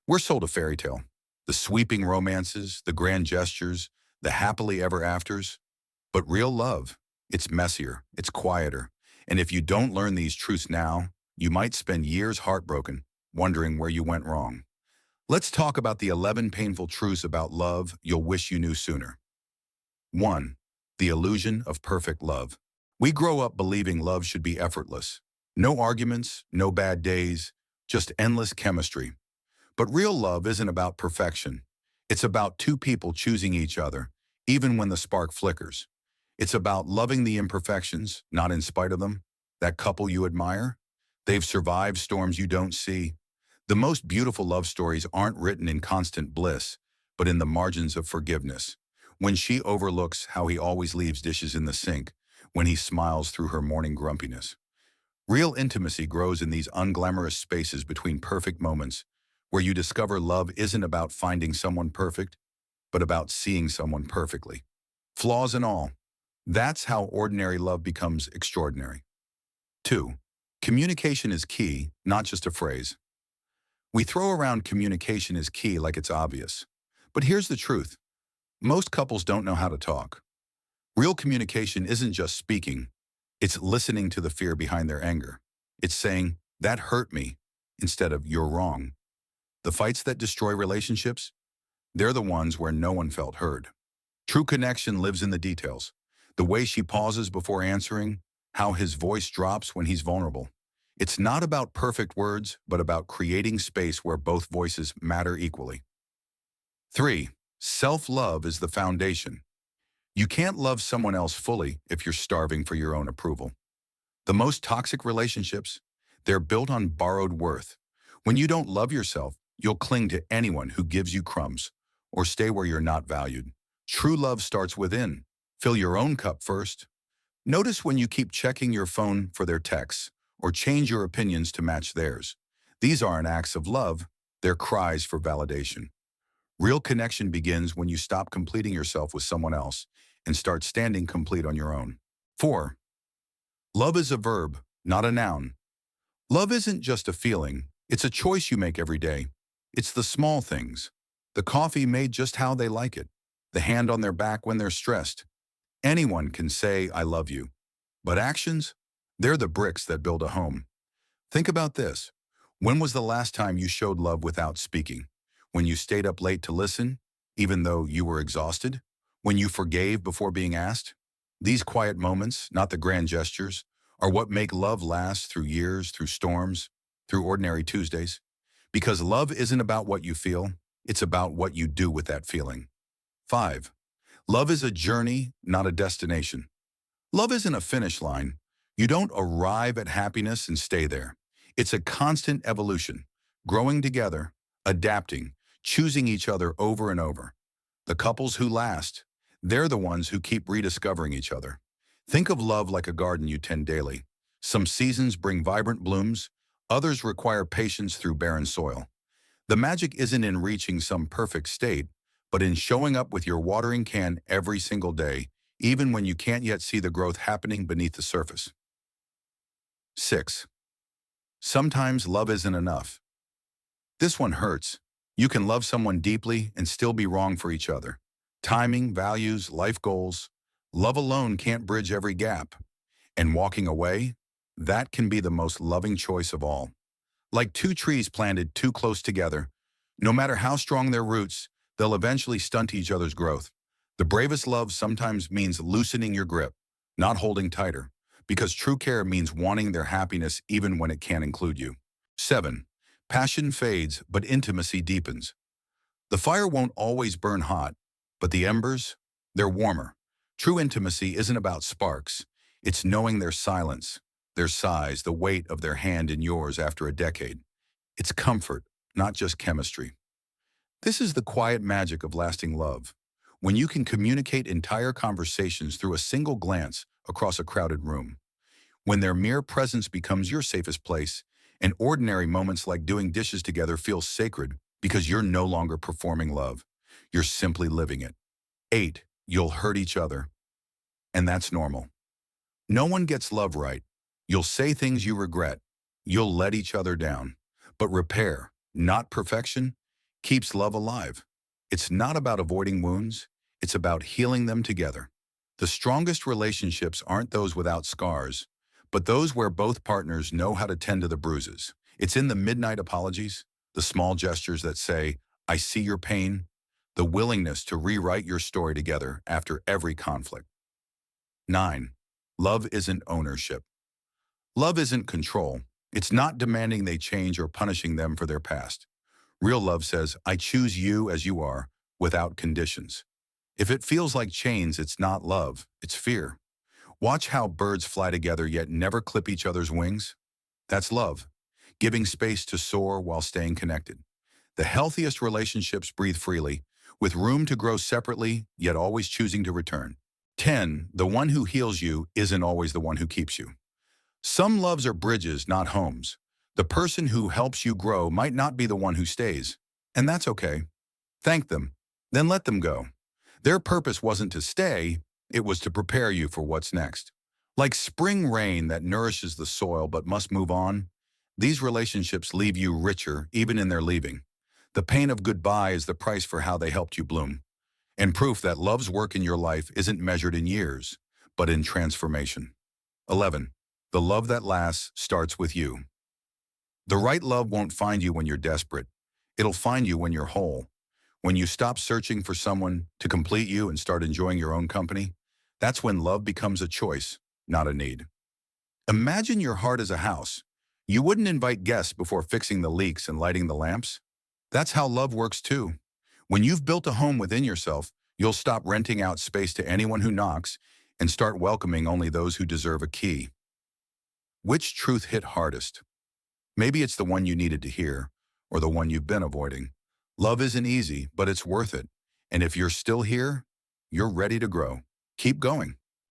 We're sold a fairy tale. The sweeping romances, the grand gestures, the happily ever afters. But real love, it's messier, it's quieter. And if you don't learn these truths now, you might spend years heartbroken, wondering where you went wrong. Let's talk about the 11 painful truths about love you'll wish you knew sooner. 1. The illusion of perfect love. We grow up believing love should be effortless. No arguments, no bad days, just endless chemistry. But real love isn't about perfection. It's about two people choosing each other, even when the spark flickers. It's about loving the imperfections, not in spite of them. That couple you admire, they've survived storms you don't see. The most beautiful love stories aren't written in constant bliss, but in the margins of forgiveness. When she overlooks how he always leaves dishes in the sink, when he smiles through her morning grumpiness. Real intimacy grows in these unglamorous spaces between perfect moments, where you discover love isn't about finding someone perfect, but about seeing someone perfectly. Flaws and all. That's how ordinary love becomes extraordinary. 2. Communication is key, not just a phrase. We throw around communication is key like it's obvious. But here's the truth. Most couples don't know how to talk. Real communication isn't just speaking. It's listening to the fear behind their anger. It's saying, that hurt me, instead of you're wrong. The fights that destroy relationships, they're the ones where no one felt heard. True connection lives in the details. The way she pauses before answering, how his voice drops when he's vulnerable. It's not about perfect words, but about creating space where both voices matter equally. 3. Self-love is the foundation. You can't love someone else fully if you're starving for your own approval. The most toxic relationships, they're built on borrowed worth. When you don't love yourself, you'll cling to anyone who gives you crumbs or stay where you're not valued. True love starts within. Fill your own cup first. Notice when you keep checking your phone for their texts or change your opinions to match theirs. These aren't acts of love, they're cries for validation. Real connection begins when you stop completing yourself with someone else and start standing complete on your own. 4. Love is a verb, not a noun. Love isn't just a feeling, it's a choice you make every day. It's the small things. The coffee made just how they like it. The hand on their back when they're stressed. Anyone can say, I love you. But actions? They're the bricks that build a home. Think about this. When was the last time you showed love without speaking? When you stayed up late to listen, even though you were exhausted? When you forgave before being asked? These quiet moments, not the grand gestures, are what make love last through years, through storms, through ordinary Tuesdays. Because love isn't about what you feel, it's about what you do with that feeling. 5. Love is a journey, not a destination. Love isn't a finish line. You don't arrive at happiness and stay there. It's a constant evolution, growing together, adapting, choosing each other over and over. The couples who last, they're the ones who keep rediscovering each other. Think of love like a garden you tend daily. Some seasons bring vibrant blooms, others require patience through barren soil. The magic isn't in reaching some perfect state, but in showing up with your watering can every single day, even when you can't yet see the growth happening beneath the surface. 6. Sometimes love isn't enough. This one hurts. You can love someone deeply and still be wrong for each other. Timing, values, life goals. Love alone can't bridge every gap. And walking away, that can be the most loving choice of all. Like two trees planted too close together, no matter how strong their roots, they'll eventually stunt each other's growth. The bravest love sometimes means loosening your grip, not holding tighter, because true care means wanting their happiness even when it can't include you. 7. Passion fades, but intimacy deepens. The fire won't always burn hot, but the embers, they're warmer. True intimacy isn't about sparks. It's knowing their silence, their sighs, the weight of their hand in yours after a decade. It's comfort, not just chemistry. This is the quiet magic of lasting love. When you can communicate entire conversations through a single glance across a crowded room. When their mere presence becomes your safest place, and ordinary moments like doing dishes together feel sacred because you're no longer performing love. You're simply living it. 8. You'll hurt each other. And that's normal. No one gets love right. You'll say things you regret. You'll let each other down. But repair, not perfection, keeps love alive. It's not about avoiding wounds, it's about healing them together. The strongest relationships aren't those without scars, but those where both partners know how to tend to the bruises. It's in the midnight apologies, the small gestures that say, I see your pain, the willingness to rewrite your story together after every conflict. 9. Love isn't ownership. Love isn't control. It's not demanding they change or punishing them for their past. Real love says, I choose you as you are, without conditions. If it feels like chains, it's not love, it's fear. Watch how birds fly together yet never clip each other's wings. That's love, giving space to soar while staying connected. The healthiest relationships breathe freely, with room to grow separately, yet always choosing to return. 10. The one who heals you isn't always the one who keeps you. Some loves are bridges, not homes. The person who helps you grow might not be the one who stays, and that's okay. Thank them, then let them go. Their purpose wasn't to stay, it was to prepare you for what's next. Like spring rain that nourishes the soil but must move on, these relationships leave you richer even in their leaving. The pain of goodbye is the price for how they helped you bloom, and proof that love's work in your life isn't measured in years, but in transformation. 11. The love that lasts starts with you. The right love won't find you when you're desperate. It'll find you when you're whole. When you stop searching for someone to complete you and start enjoying your own company, that's when love becomes a choice, not a need. Imagine your heart as a house. You wouldn't invite guests before fixing the leaks and lighting the lamps. That's how love works too. When you've built a home within yourself, you'll stop renting out space to anyone who knocks and start welcoming only those who deserve a key. Which truth hit hardest? Maybe it's the one you needed to hear, or the one you've been avoiding. Love isn't easy, but it's worth it. And if you're still here, you're ready to grow. Keep going.